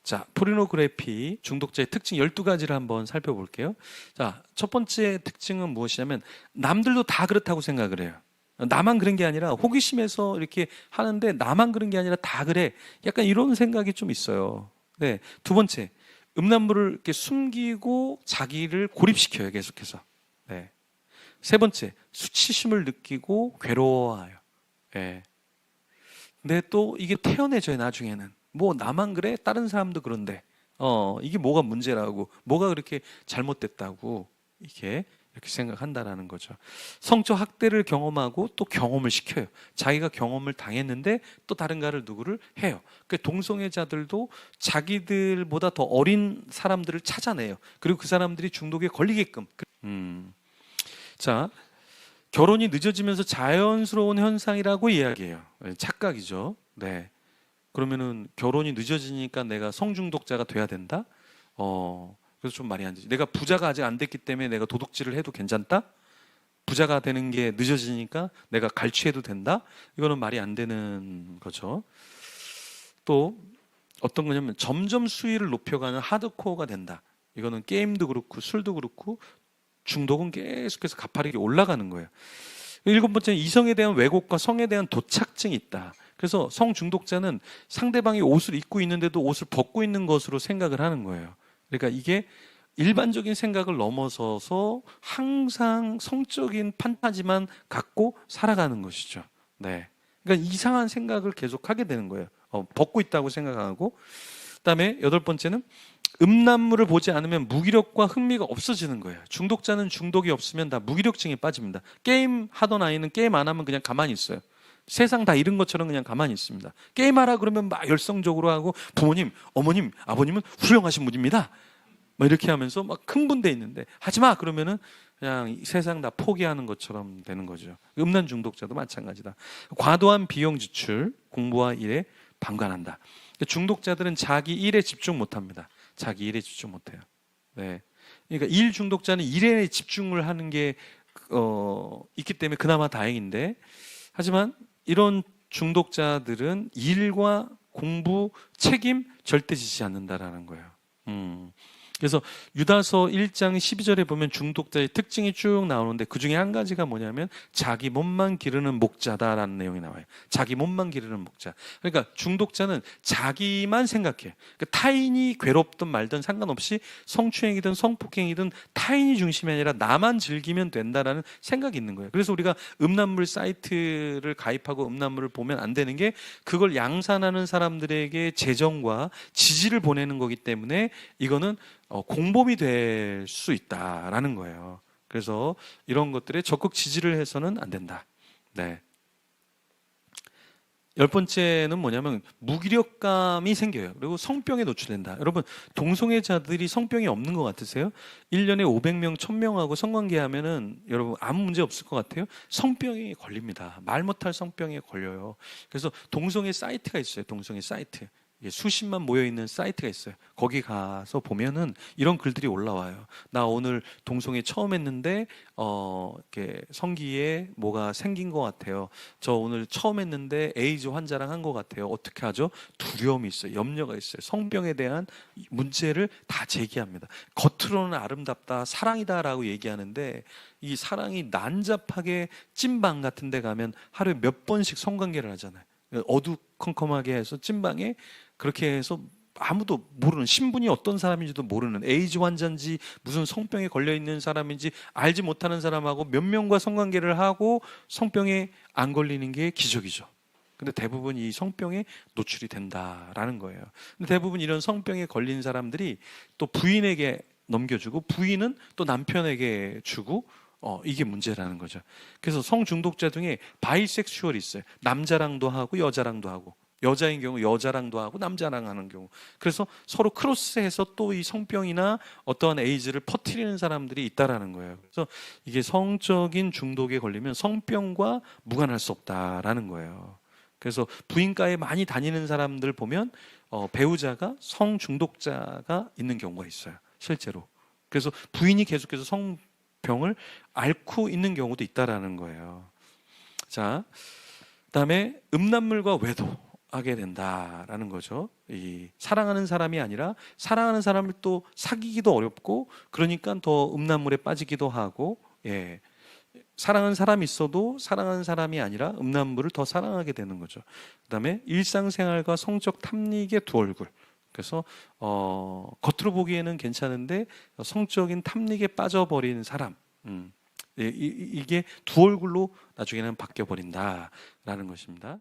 자, 포르노그래피 중독자의 특징 12가지를 한번 살펴볼게요. 자, 첫 번째 특징은 무엇이냐면 남들도 다 그렇다고 생각을 해요. 나만 그런 게 아니라 호기심에서 이렇게 하는데 나만 그런 게 아니라 다 그래. 약간 이런 생각이 좀 있어요. 네. 두 번째, 음란물을 이렇게 숨기고 자기를 고립시켜요, 계속해서. 네. 세 번째, 수치심을 느끼고 괴로워해요. 네. 근데 또 이게 태연해져요, 나중에는. 뭐 나만 그래? 다른 사람도 그런데. 이게 뭐가 문제라고, 뭐가 그렇게 잘못됐다고 이렇게 생각한다라는 거죠. 성적 학대를 경험하고 또 경험을 시켜요. 자기가 경험을 당했는데 또 다른가를 누구를 해요. 그 동성애자들도 자기들보다 더 어린 사람들을 찾아내요. 그리고 그 사람들이 중독에 걸리게끔. 자, 결혼이 늦어지면서 자연스러운 현상이라고 이야기해요. 착각이죠. 네. 그러면은 결혼이 늦어지니까 내가 성중독자가 돼야 된다? 그래서 좀 말이 안 되지. 내가 부자가 아직 안 됐기 때문에 내가 도둑질을 해도 괜찮다? 부자가 되는 게 늦어지니까 내가 갈취해도 된다? 이거는 말이 안 되는 거죠. 또 어떤 거냐면 점점 수위를 높여가는 하드코어가 된다. 이거는 게임도 그렇고 술도 그렇고 중독은 계속해서 가파르게 올라가는 거예요. 일곱 번째는 이성에 대한 왜곡과 성에 대한 도착증이 있다. 그래서 성중독자는 상대방이 옷을 입고 있는데도 옷을 벗고 있는 것으로 생각을 하는 거예요. 그러니까 이게 일반적인 생각을 넘어서서 항상 성적인 판타지만 갖고 살아가는 것이죠. 네. 그러니까 이상한 생각을 계속 하게 되는 거예요. 벗고 있다고 생각하고. 그다음에 여덟 번째는 음란물을 보지 않으면 무기력과 흥미가 없어지는 거예요. 중독자는 중독이 없으면 다 무기력증에 빠집니다. 게임 하던 아이는 게임 안 하면 그냥 가만히 있어요. 세상 다 잃은 것처럼 그냥 가만히 있습니다. 게임하라 그러면 막 열성적으로 하고 부모님, 어머님, 아버님은 훌륭하신 분입니다. 막 이렇게 하면서 막 흥분돼 있는데 하지 마 그러면은 그냥 세상 다 포기하는 것처럼 되는 거죠. 음란 중독자도 마찬가지다. 과도한 비용 지출, 공부와 일에 방관한다. 중독자들은 자기 일에 집중 못합니다. 자기 일에 집중 못해요. 네. 그러니까 일 중독자는 일에 집중을 하는 게 있기 때문에 그나마 다행인데, 하지만 이런 중독자들은 일과 공부, 책임 절대 지지 않는다라는 거예요. 그래서 유다서 1장 12절에 보면 중독자의 특징이 쭉 나오는데 그 중에 한 가지가 뭐냐면 자기 몸만 기르는 목자다라는 내용이 나와요. 자기 몸만 기르는 목자. 그러니까 중독자는 자기만 생각해. 그러니까 타인이 괴롭든 말든 상관없이 성추행이든 성폭행이든 타인이 중심이 아니라 나만 즐기면 된다라는 생각이 있는 거예요. 그래서 우리가 음란물 사이트를 가입하고 음란물을 보면 안 되는 게 그걸 양산하는 사람들에게 재정과 지지를 보내는 거기 때문에 이거는 공범이 될 수 있다라는 거예요. 그래서 이런 것들에 적극 지지를 해서는 안 된다. 네. 열 번째는 뭐냐면 무기력감이 생겨요. 그리고 성병에 노출된다. 여러분, 동성애자들이 성병이 없는 것 같으세요? 1년에 500명, 1000명하고 성관계하면은 여러분 아무 문제 없을 것 같아요? 성병이 걸립니다. 말 못할 성병에 걸려요. 그래서 동성애 사이트가 있어요. 동성애 사이트. 수십만 모여있는 사이트가 있어요. 거기 가서 보면은 이런 글들이 올라와요. 나 오늘 동성애 처음 했는데 이렇게 성기에 뭐가 생긴 것 같아요. 저 오늘 처음 했는데 에이즈 환자랑 한 것 같아요. 어떻게 하죠? 두려움이 있어요. 염려가 있어요. 성병에 대한 문제를 다 제기합니다. 겉으로는 아름답다, 사랑이다라고 얘기하는데 이 사랑이 난잡하게 찐방 같은 데 가면 하루에 몇 번씩 성관계를 하잖아요. 어두컴컴하게 해서 찐방에 그렇게 해서 아무도 모르는, 신분이 어떤 사람인지도 모르는, 에이즈 환자인지 무슨 성병에 걸려있는 사람인지 알지 못하는 사람하고 몇 명과 성관계를 하고 성병에 안 걸리는 게 기적이죠. 근데 대부분 이 성병에 노출이 된다라는 거예요. 근데 대부분 이런 성병에 걸린 사람들이 또 부인에게 넘겨주고 부인은 또 남편에게 주고 이게 문제라는 거죠. 그래서 성중독자 중에 바이섹슈얼이 있어요. 남자랑도 하고 여자랑도 하고, 여자인 경우 여자랑도 하고 남자랑 하는 경우. 그래서 서로 크로스해서 또 이 성병이나 어떠한 에이즈를 퍼뜨리는 사람들이 있다라는 거예요. 그래서 이게 성적인 중독에 걸리면 성병과 무관할 수 없다라는 거예요. 그래서 부인과에 많이 다니는 사람들 보면 배우자가 성중독자가 있는 경우가 있어요. 실제로. 그래서 부인이 계속해서 성병을 앓고 있는 경우도 있다라는 거예요. 자, 그다음에 음란물과 외도. 하게 된다라는 거죠. 이 사랑하는 사람이 아니라 사랑하는 사람을 또 사귀기도 어렵고, 그러니까 더 음란물에 빠지기도 하고, 예. 사랑하는 사람이 있어도 사랑하는 사람이 아니라 음란물을 더 사랑하게 되는 거죠. 그다음에 일상생활과 성적 탐닉의 두 얼굴. 그래서 겉으로 보기에는 괜찮은데 성적인 탐닉에 빠져버린 사람. 이게 두 얼굴로 나중에는 바뀌어 버린다라는 것입니다.